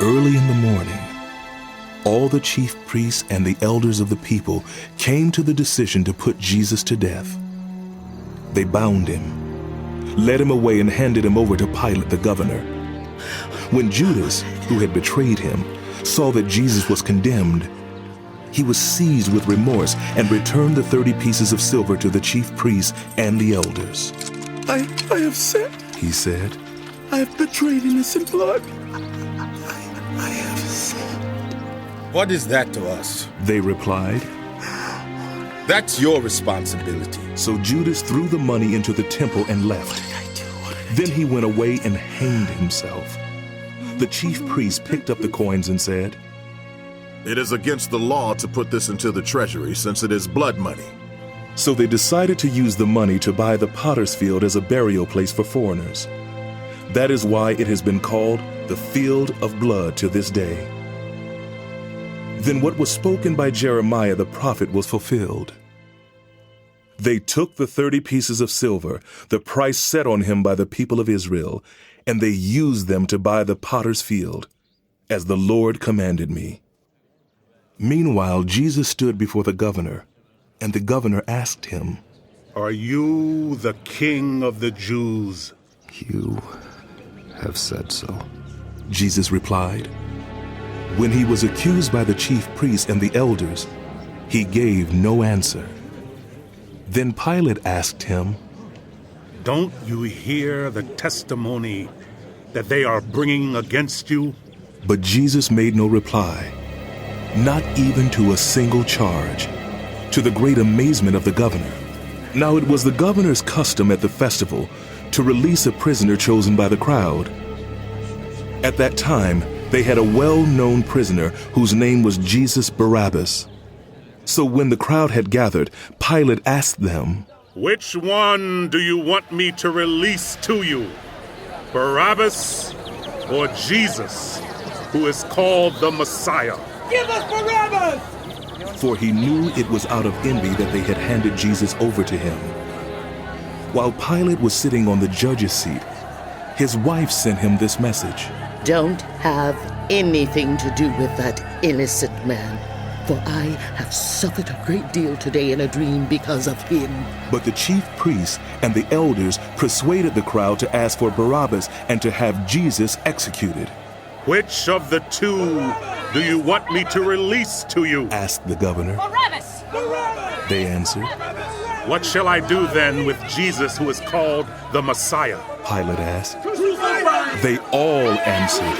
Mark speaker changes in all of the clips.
Speaker 1: Early in the morning, all the chief priests and the elders of the people came to the decision to put Jesus to death. They bound him, led him away, and handed him over to Pilate the governor. When Judas, who had betrayed him, saw that Jesus was condemned, he was seized with remorse and returned the 30 pieces of silver to the chief priests and the elders.
Speaker 2: I have sinned,
Speaker 1: he said.
Speaker 2: I have betrayed innocent blood. I have sinned.
Speaker 3: What is that to us?
Speaker 1: They replied.
Speaker 3: That's your responsibility.
Speaker 1: So Judas threw the money into the temple and left. Then he went away and hanged himself. The chief priest picked up the coins and said,
Speaker 4: "It is against the law to put this into the treasury, since it is blood money."
Speaker 1: So they decided to use the money to buy the potter's field as a burial place for foreigners. That is why it has been called the Field of Blood to this day. Then what was spoken by Jeremiah the prophet was fulfilled. They took the 30 pieces of silver, the price set on him by the people of Israel, and they used them to buy the potter's field, as the Lord commanded me. Meanwhile, Jesus stood before the governor, and the governor asked him,
Speaker 5: "Are you the king of the Jews?"
Speaker 1: "You have said so," Jesus replied. When he was accused by the chief priests and the elders, he gave no answer. Then Pilate asked him,
Speaker 5: "Don't you hear the testimony that they are bringing against you?"
Speaker 1: But Jesus made no reply, not even to a single charge, to the great amazement of the governor. Now it was the governor's custom at the festival to release a prisoner chosen by the crowd. At that time, they had a well-known prisoner whose name was Jesus Barabbas. So when the crowd had gathered, Pilate asked them,
Speaker 5: "Which one do you want me to release to you? Barabbas or Jesus, who is called the Messiah?"
Speaker 2: Give us Barabbas!
Speaker 1: For he knew it was out of envy that they had handed Jesus over to him. While Pilate was sitting on the judge's seat, his wife sent him this message.
Speaker 6: Don't have anything to do with that innocent man, for I have suffered a great deal today in a dream because of him.
Speaker 1: But the chief priests and the elders persuaded the crowd to ask for Barabbas and to have Jesus executed.
Speaker 5: "Which of the two do you want me to release to you?"
Speaker 1: asked the governor.
Speaker 7: Barabbas!
Speaker 1: They answered.
Speaker 5: "What shall I do then with Jesus, who is called the Messiah?"
Speaker 1: Pilate asked. They all answered.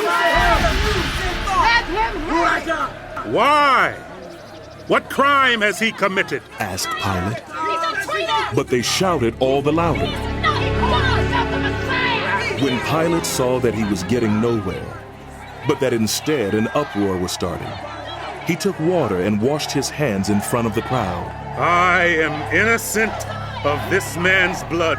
Speaker 5: "Why? What crime has he committed?"
Speaker 1: asked Pilate. But they shouted all the louder. When Pilate saw that he was getting nowhere, but that instead an uproar was starting, he took water and washed his hands in front of the crowd.
Speaker 5: "I am innocent of this man's blood,"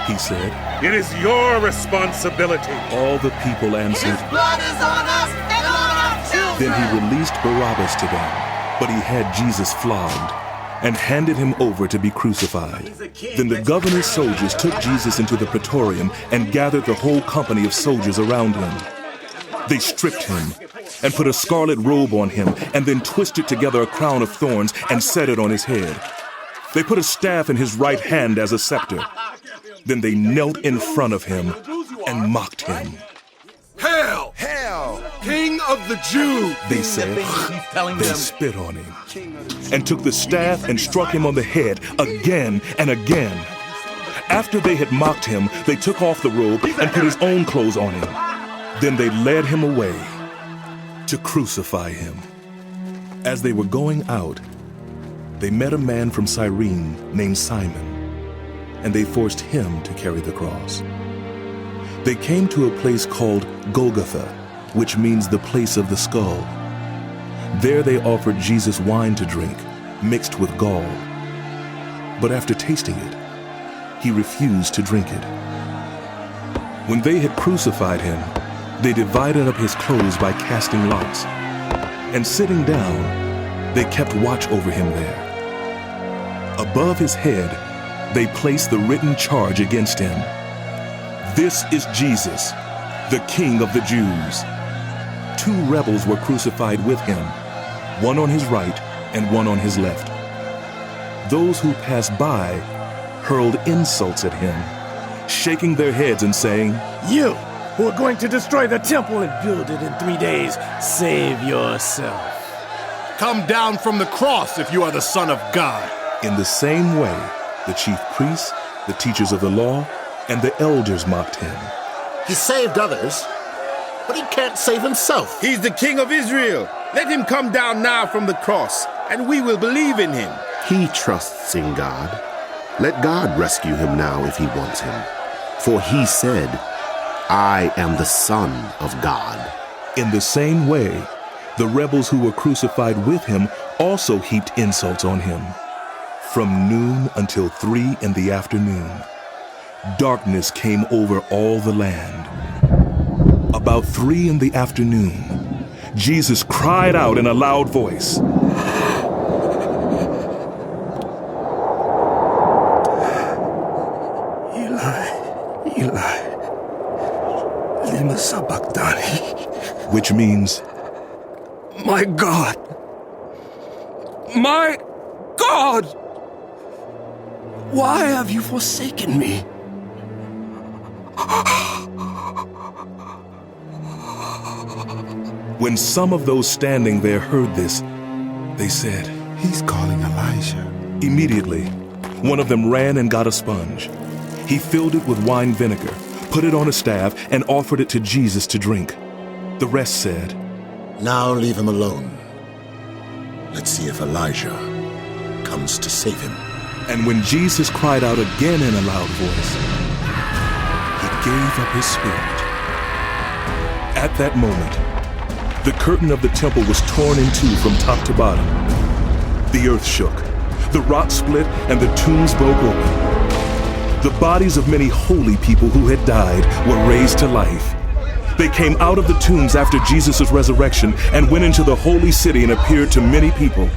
Speaker 1: he said.
Speaker 5: "It is your responsibility."
Speaker 1: All the people answered.
Speaker 2: His blood is on us and on our children!
Speaker 1: Then he released Barabbas to them, but he had Jesus flogged and handed him over to be crucified. Then the governor's soldiers took Jesus into the praetorium and gathered the whole company of soldiers around him. They stripped him and put a scarlet robe on him and then twisted together a crown of thorns and set it on his head. They put a staff in his right hand as a scepter. Then they knelt in front of him and mocked him.
Speaker 4: "Hail! Hail! King of the Jews!"
Speaker 1: they said. They spit on him and took the staff and struck him on the head again and again. After they had mocked him, they took off the robe and put his own clothes on him. Then they led him away to crucify him. As they were going out, they met a man from Cyrene named Simon, and they forced him to carry the cross. They came to a place called Golgotha, which means the place of the skull. There they offered Jesus wine to drink, mixed with gall. But after tasting it, he refused to drink it. When they had crucified him, they divided up his clothes by casting lots. And sitting down, they kept watch over him there. Above his head, they placed the written charge against him. "This is Jesus, the King of the Jews." 2 rebels were crucified with him, one on his right and one on his left. Those who passed by hurled insults at him, shaking their heads and saying,
Speaker 2: You, who are going to destroy the temple and build it in 3 days, save yourself.
Speaker 4: Come down from the cross if you are the Son of God.
Speaker 1: In the same way, the chief priests, the teachers of the law, and the elders mocked him.
Speaker 7: He saved others, but he can't save himself.
Speaker 3: He's the King of Israel. Let him come down now from the cross, and we will believe in him.
Speaker 7: He trusts in God. Let God rescue him now if he wants him. For he said, I am the Son of God.
Speaker 1: In the same way, the rebels who were crucified with him also heaped insults on him. From noon until 3 in the afternoon, darkness came over all the land. About 3 in the afternoon, Jesus cried out in a loud voice,
Speaker 2: Eli, Eli, lima sabachthani.
Speaker 1: which means,
Speaker 2: My God! My God! Why have you forsaken me?
Speaker 1: when some of those standing there heard this, they said,
Speaker 2: He's calling Elijah.
Speaker 1: Immediately, one of them ran and got a sponge. He filled it with wine vinegar, put it on a staff, and offered it to Jesus to drink. The rest said,
Speaker 7: Now leave him alone. Let's see if Elijah comes to save him.
Speaker 1: And when Jesus cried out again in a loud voice, he gave up his spirit. At that moment, the curtain of the temple was torn in 2 from top to bottom. The earth shook, the rock split, and the tombs broke open. The bodies of many holy people who had died were raised to life. They came out of the tombs after Jesus' resurrection and went into the holy city and appeared to many people.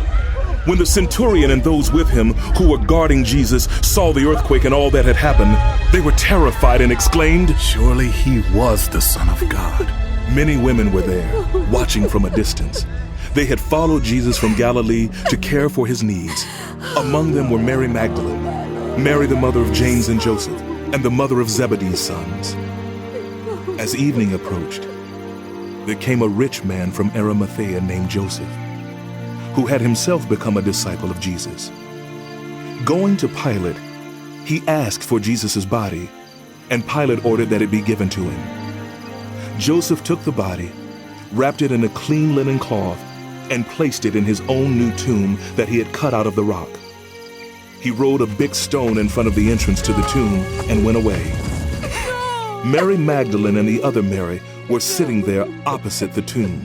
Speaker 1: When the centurion and those with him who were guarding Jesus saw the earthquake and all that had happened, they were terrified and exclaimed,
Speaker 2: Surely he was the Son of God.
Speaker 1: Many women were there, watching from a distance. They had followed Jesus from Galilee to care for his needs. Among them were Mary Magdalene, Mary the mother of James and Joseph, and the mother of Zebedee's sons. As evening approached, there came a rich man from Arimathea named Joseph, who had himself become a disciple of Jesus. Going to Pilate, he asked for Jesus' body, and Pilate ordered that it be given to him. Joseph took the body, wrapped it in a clean linen cloth, and placed it in his own new tomb that he had cut out of the rock. He rolled a big stone in front of the entrance to the tomb and went away. Mary Magdalene and the other Mary were sitting there opposite the tomb.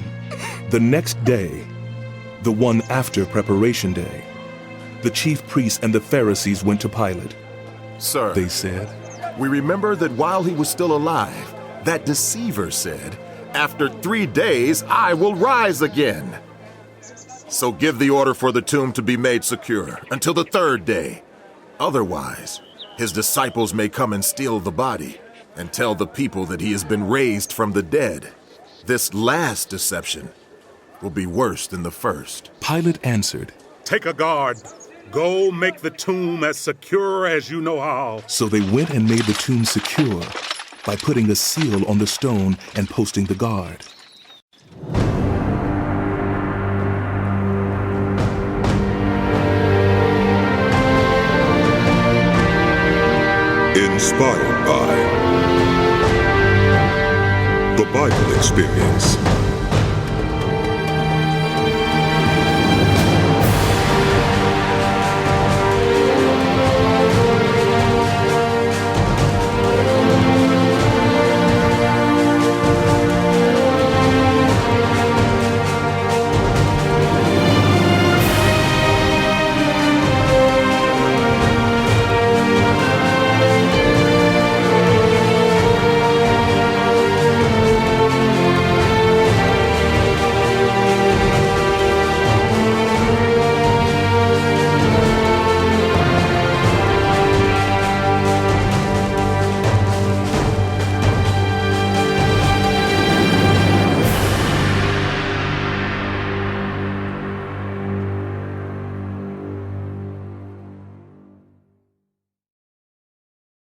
Speaker 1: The next day, the one after Preparation Day, the chief priests and the Pharisees went to Pilate.
Speaker 4: Sir,
Speaker 1: They said,
Speaker 4: we remember that while he was still alive, that deceiver said, After 3 days I will rise again. So give the order for the tomb to be made secure until the 3rd day. Otherwise, his disciples may come and steal the body and tell the people that he has been raised from the dead. This last deception will be worse than the first.
Speaker 1: Pilate answered,
Speaker 5: Take a guard. Go make the tomb as secure as you know how.
Speaker 1: So they went and made the tomb secure by putting a seal on the stone and posting the guard.
Speaker 8: Inspired by the Bible Experience.